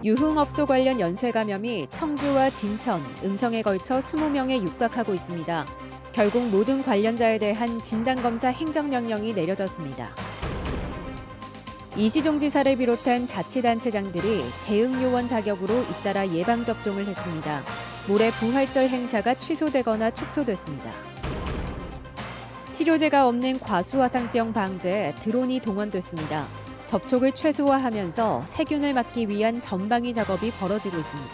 유흥업소 관련 연쇄 감염이 청주와 진천, 음성에 걸쳐 20명에 육박하고 있습니다. 결국 모든 관련자에 대한 진단검사 행정명령이 내려졌습니다. 이시종 지사를 비롯한 자치단체장들이 대응요원 자격으로 잇따라 예방접종을 했습니다. 모레 부활절 행사가 취소되거나 축소됐습니다. 치료제가 없는 과수화상병 방제에 드론이 동원됐습니다. 접촉을 최소화하면서 세균을 막기 위한 전방위 작업이 벌어지고 있습니다.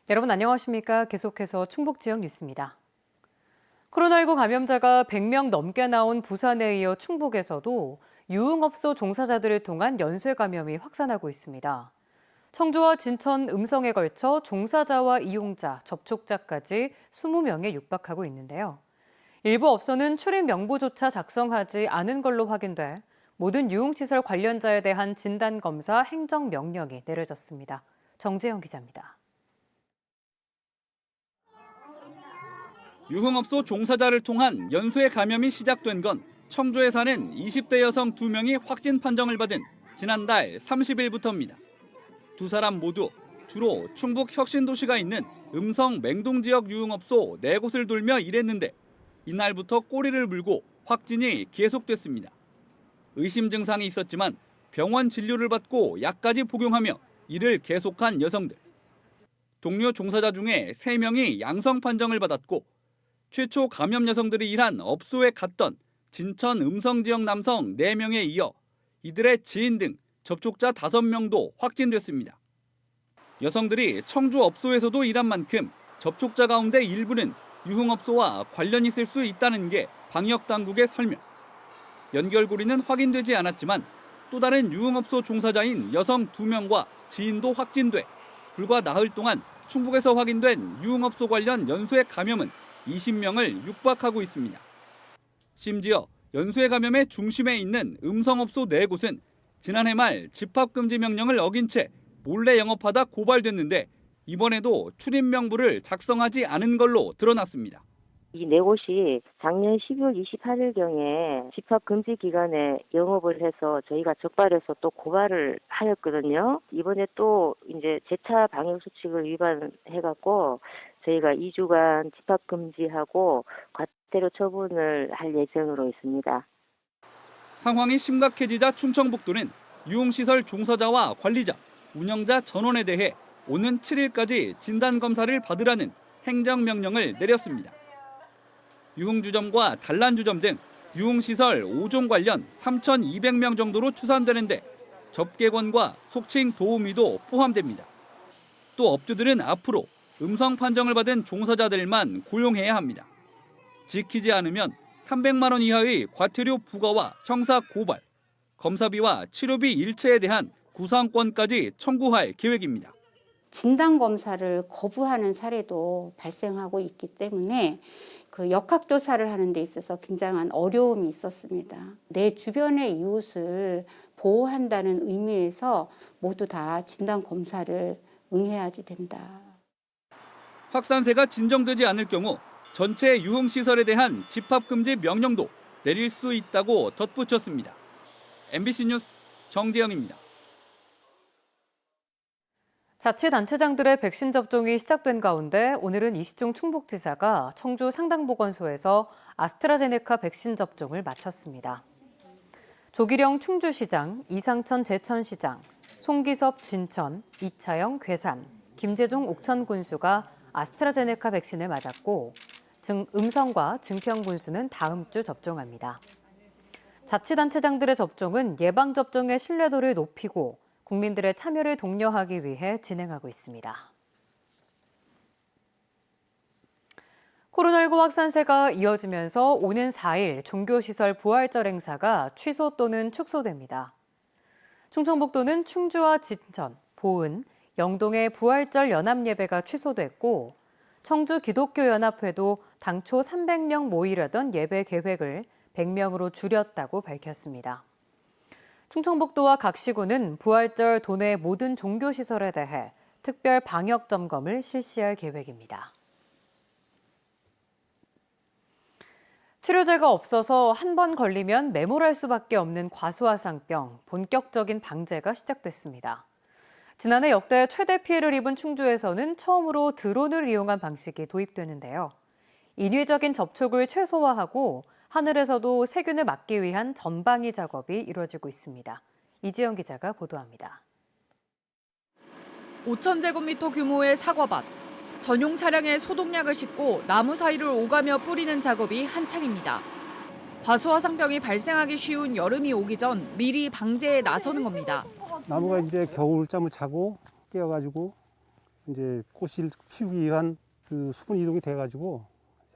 여러분 안녕하십니까? 계속해서 충북 지역 뉴스입니다. 코로나19 감염자가 100명 넘게 나온 부산에 이어 충북에서도 유흥업소 종사자들을 통한 연쇄 감염이 확산하고 있습니다. 청주와 진천, 음성에 걸쳐 종사자와 이용자, 접촉자까지 20명에 육박하고 있는데요. 일부 업소는 출입 명부조차 작성하지 않은 걸로 확인돼 모든 유흥시설 관련자에 대한 진단검사 행정명령이 내려졌습니다. 정재영 기자입니다. 유흥업소 종사자를 통한 연쇄 감염이 시작된 건 청주에 사는 20대 여성 2명이 확진 판정을 받은 지난달 30일부터입니다. 두 사람 모두 주로 충북 혁신도시가 있는 음성 맹동 지역 유흥업소 4곳을 돌며 일했는데 이날부터 꼬리를 물고 확진이 계속됐습니다. 의심 증상이 있었지만 병원 진료를 받고 약까지 복용하며 일을 계속한 여성들. 동료 종사자 중에 3명이 양성 판정을 받았고 최초 감염 여성들이 일한 업소에 갔던 진천 음성 지역 남성 4명에 이어 이들의 지인 등 접촉자 5명도 확진됐습니다. 여성들이 청주 업소에서도 일한 만큼 접촉자 가운데 일부는 유흥업소와 관련이 있을 수 있다는 게 방역당국의 설명. 연결고리는 확인되지 않았지만 또 다른 유흥업소 종사자인 여성 2명과 지인도 확진돼 불과 나흘 동안 충북에서 확인된 유흥업소 관련 연쇄 감염은 20명을 육박하고 있습니다. 심지어 연쇄 감염의 중심에 있는 음성업소 4곳은 지난해 말 집합금지 명령을 어긴 채 몰래 영업하다 고발됐는데 이번에도 출입 명부를 작성하지 않은 걸로 드러났습니다. 이 4곳이 작년 12월 28일경에 집합금지 기간에 영업을 해서 저희가 적발해서 또 고발을 하였거든요. 이번에 또 이제 재차 방역수칙을 위반해갖고 저희가 2주간 집합금지하고 과태료 처분을 할 예정으로 있습니다. 상황이 심각해지자 충청북도는 유흥시설 종사자와 관리자, 운영자 전원에 대해 오는 7일까지 진단검사를 받으라는 행정명령을 내렸습니다. 유흥주점과 단란주점 등 유흥시설 5종 관련 3,200명 정도로 추산되는데 접객원과 속칭 도우미도 포함됩니다. 또 업주들은 앞으로 음성 판정을 받은 종사자들만 고용해야 합니다. 지키지 않으면 300만 원 이하의 과태료 부과와 형사 고발, 검사비와 치료비 일체에 대한 구상권까지 청구할 계획입니다. 진단검사를 거부하는 사례도 발생하고 있기 때문에 그 역학조사를 하는 데 있어서 굉장한 어려움이 있었습니다. 내 주변의 이웃을 보호한다는 의미에서 모두 다 진단검사를 응해야지 된다. 확산세가 진정되지 않을 경우 전체 유흥시설에 대한 집합금지 명령도 내릴 수 있다고 덧붙였습니다. MBC 뉴스 정재영입니다. 자치단체장들의 백신 접종이 시작된 가운데 오늘은 이시종 충북지사가 청주 상당보건소에서 아스트라제네카 백신 접종을 마쳤습니다. 조기령 충주시장, 이상천 제천시장, 송기섭 진천, 이차영 괴산, 김재종 옥천 군수가 아스트라제네카 백신을 맞았고 음성과 증평 군수는 다음 주 접종합니다. 자치단체장들의 접종은 예방접종의 신뢰도를 높이고 국민들의 참여를 독려하기 위해 진행하고 있습니다. 코로나19 확산세가 이어지면서 오는 4일 종교시설 부활절 행사가 취소 또는 축소됩니다. 충청북도는 충주와 진천, 보은, 영동의 부활절 연합예배가 취소됐고 청주 기독교연합회도 당초 300명 모이려던 예배 계획을 100명으로 줄였다고 밝혔습니다. 충청북도와 각 시군은 부활절 도내 모든 종교시설에 대해 특별 방역 점검을 실시할 계획입니다. 치료제가 없어서 한 번 걸리면 매몰할 수밖에 없는 과수화상병, 본격적인 방제가 시작됐습니다. 지난해 역대 최대 피해를 입은 충주에서는 처음으로 드론을 이용한 방식이 도입되는데요. 인위적인 접촉을 최소화하고 하늘에서도 세균을 막기 위한 전방위 작업이 이루어지고 있습니다. 이지영 기자가 보도합니다. 5,000제곱미터 규모의 사과밭. 전용 차량에 소독약을 싣고 나무 사이를 오가며 뿌리는 작업이 한창입니다. 과수화상병이 발생하기 쉬운 여름이 오기 전 미리 방제에 나서는 겁니다. 나무가 이제 겨울잠을 자고 깨어가지고 이제 꽃을 피우기 위한 그 수분 이동이 돼가지고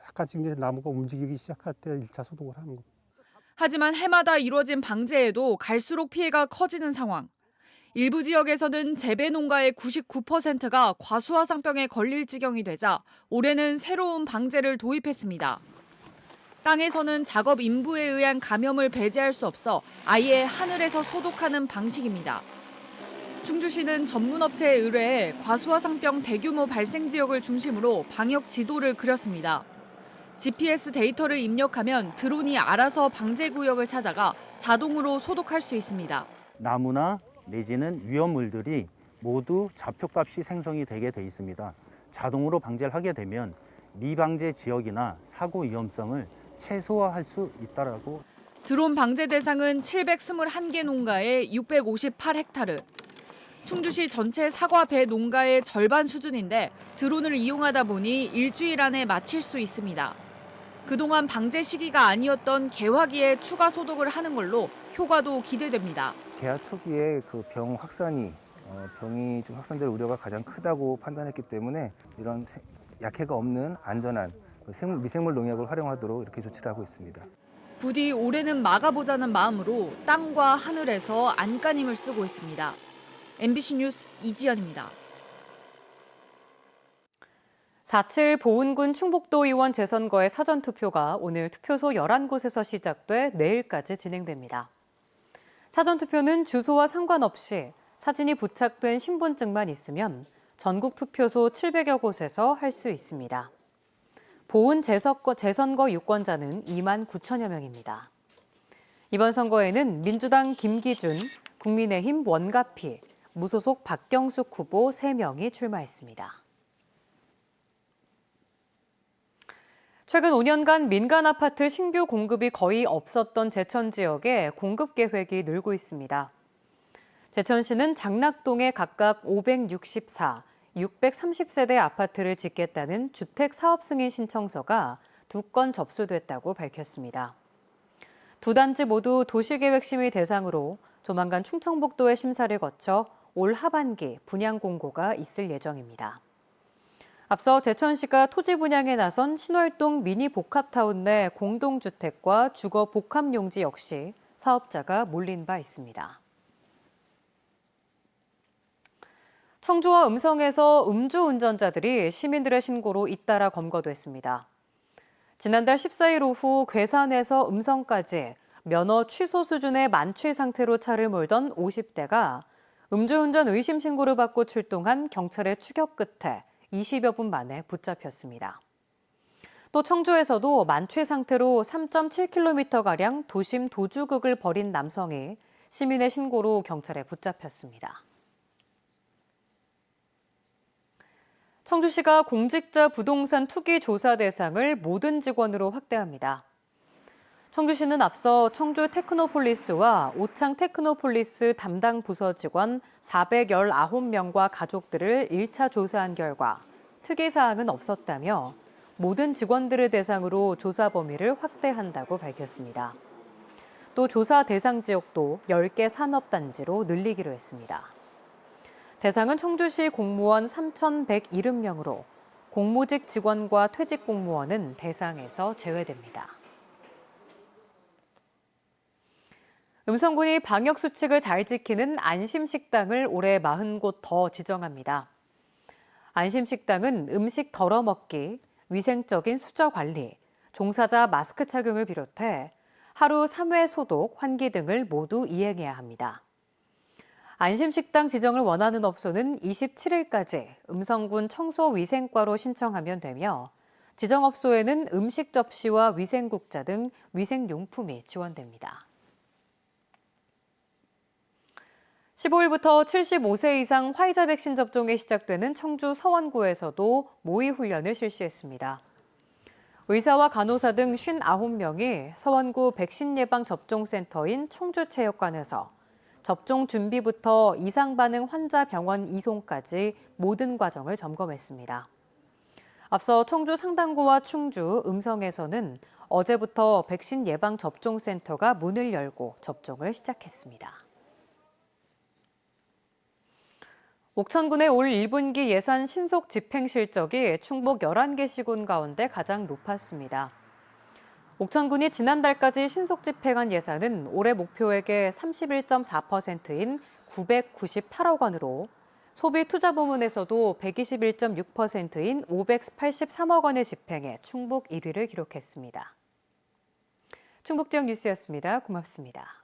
약간씩 이제 나무가 움직이기 시작할 때 1차 소독을 하는 겁니다. 하지만 해마다 이루어진 방제에도 갈수록 피해가 커지는 상황. 일부 지역에서는 재배 농가의 99%가 과수화상병에 걸릴 지경이 되자 올해는 새로운 방제를 도입했습니다. 땅에서는 작업 인부에 의한 감염을 배제할 수 없어 아예 하늘에서 소독하는 방식입니다. 충주시는 전문업체에 의뢰해 과수화상병 대규모 발생 지역을 중심으로 방역 지도를 그렸습니다. GPS 데이터를 입력하면 드론이 알아서 방제 구역을 찾아가 자동으로 소독할 수 있습니다. 나무나 내지는 위험물들이 모두 좌표값이 생성이 되게 돼 있습니다. 자동으로 방제를 하게 되면 미방제 지역이나 사고 위험성을 최소화할 수 있다라고. 드론 방제 대상은 721개 농가의 658헥타르. 충주시 전체 사과 배 농가의 절반 수준인데 드론을 이용하다 보니 일주일 안에 마칠 수 있습니다. 그동안 방제 시기가 아니었던 개화기에 추가 소독을 하는 걸로 효과도 기대됩니다. 개화 초기에 그 병 확산이 병이 좀 확산될 우려가 가장 크다고 판단했기 때문에 이런 약해가 없는 안전한 미생물 농약을 활용하도록 이렇게 조치를 하고 있습니다. 부디 올해는 막아보자는 마음으로 땅과 하늘에서 안간힘을 쓰고 있습니다. MBC 뉴스 이지연입니다. 4.7 보은군 충북도 의원 재선거의 사전투표가 오늘 투표소 11곳에서 시작돼 내일까지 진행됩니다. 사전투표는 주소와 상관없이 사진이 부착된 신분증만 있으면 전국 투표소 700여 곳에서 할 수 있습니다. 보은 재선거 유권자는 2만 9천여 명입니다. 이번 선거에는 민주당 김기준, 국민의힘 원가피, 무소속 박경숙 후보 3명이 출마했습니다. 최근 5년간 민간 아파트 신규 공급이 거의 없었던 제천 지역에 공급 계획이 늘고 있습니다. 제천시는 장락동에 각각 564, 630세대 아파트를 짓겠다는 주택 사업 승인 신청서가 2건 접수됐다고 밝혔습니다. 두 단지 모두 도시계획 심의 대상으로 조만간 충청북도의 심사를 거쳐 올 하반기 분양 공고가 있을 예정입니다. 앞서 제천시가 토지 분양에 나선 신월동 미니 복합타운 내 공동주택과 주거 복합용지 역시 사업자가 몰린 바 있습니다. 청주와 음성에서 음주운전자들이 시민들의 신고로 잇따라 검거됐습니다. 지난달 14일 오후 괴산에서 음성까지 면허 취소 수준의 만취 상태로 차를 몰던 50대가 음주운전 의심 신고를 받고 출동한 경찰의 추격 끝에 20여 분 만에 붙잡혔습니다. 또 청주에서도 만취 상태로 3.7km가량 도심 도주극을 벌인 남성이 시민의 신고로 경찰에 붙잡혔습니다. 청주시가 공직자 부동산 투기 조사 대상을 모든 직원으로 확대합니다. 청주시는 앞서 청주 테크노폴리스와 오창 테크노폴리스 담당 부서 직원 419명과 가족들을 1차 조사한 결과 특이사항은 없었다며 모든 직원들을 대상으로 조사 범위를 확대한다고 밝혔습니다. 또 조사 대상 지역도 10개 산업단지로 늘리기로 했습니다. 대상은 청주시 공무원 3,170명으로 공무직 직원과 퇴직 공무원은 대상에서 제외됩니다. 음성군이 방역수칙을 잘 지키는 안심식당을 올해 40곳 더 지정합니다. 안심식당은 음식 덜어먹기, 위생적인 수저 관리, 종사자 마스크 착용을 비롯해 하루 3회 소독, 환기 등을 모두 이행해야 합니다. 안심식당 지정을 원하는 업소는 27일까지 음성군 청소위생과로 신청하면 되며 지정업소에는 음식 접시와 위생국자 등 위생용품이 지원됩니다. 15일부터 75세 이상 화이자 백신 접종이 시작되는 청주 서원구에서도 모의 훈련을 실시했습니다. 의사와 간호사 등 59명이 서원구 백신 예방 접종센터인 청주체육관에서 접종 준비부터 이상 반응 환자 병원 이송까지 모든 과정을 점검했습니다. 앞서 청주 상당구와 충주, 음성에서는 어제부터 백신 예방 접종센터가 문을 열고 접종을 시작했습니다. 옥천군의 올 1분기 예산 신속 집행 실적이 충북 11개 시군 가운데 가장 높았습니다. 옥천군이 지난달까지 신속 집행한 예산은 올해 목표액의 31.4%인 998억 원으로 소비 투자 부문에서도 121.6%인 583억 원을 집행해 충북 1위를 기록했습니다. 충북 지역 뉴스였습니다. 고맙습니다.